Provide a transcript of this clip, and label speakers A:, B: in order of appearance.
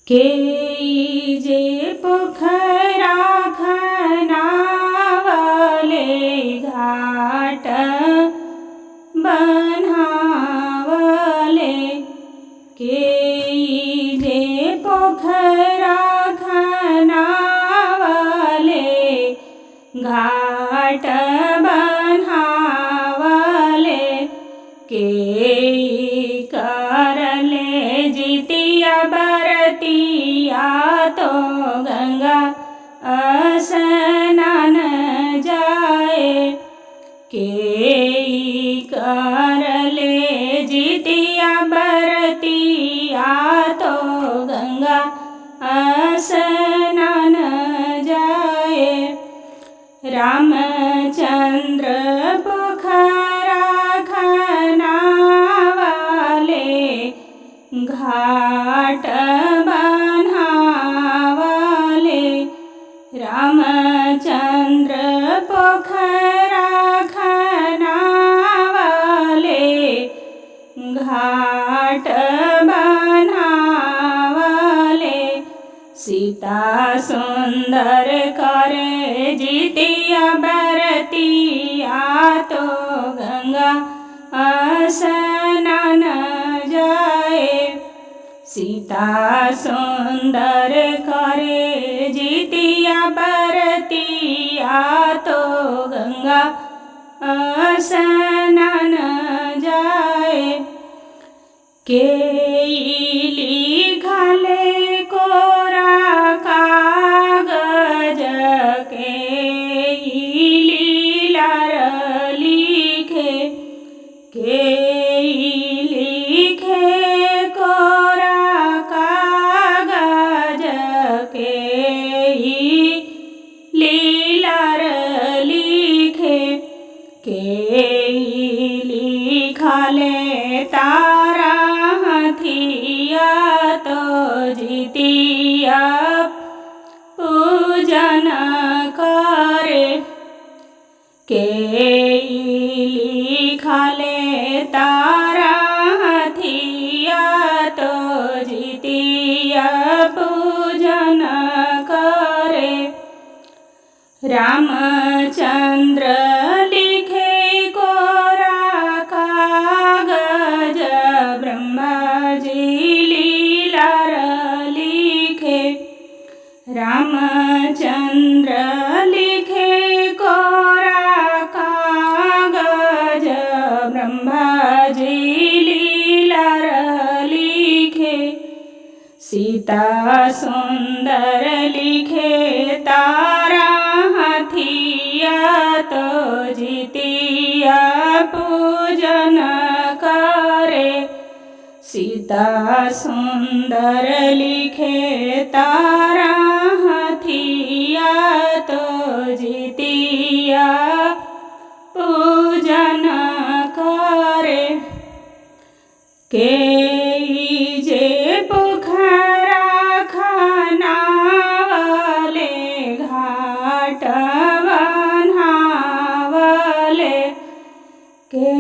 A: के जे पोखरा खनावले घाट बनावले के जे पोखरा खनावले घाट बनावले के करले जितिया बरतिया तो गंगा स्नान जाए के करले जितिया बरतिया तो गंगा स्नान जाए रामचंद्र पोखरा खनावले घाट बनावले रामचंद्र पोखरा खनावले घाट बनावले सीता सुंदर करे जितिया बरतिया तो गंगा स्नान जाए सीता सुंदर करे जितिया बरतिया तो गंगा स्नान जाए के लिखले कोरा कागज के लीलार लिखे के लिखे कोरा कागज के लीलार लिखे के लिखले तारा हथिया तो जितिया पूजन करे के लिखले तारा हथिया तो जितिया पूजन करे रामचंद्र लिखे कोरा कागज ब्रह्मा जी लीलार लिखे रामचंद्र लिखे कोरा कागज ब्रह्मा जी लीलार लिखे सीता सुंदर लिखे तारा हथिया तो जितिया पूजन करे सीता सुंदर लिखे तारा हथिया तो जितिया पूजन करे के जे पोखरा खनावले घाट बनावले के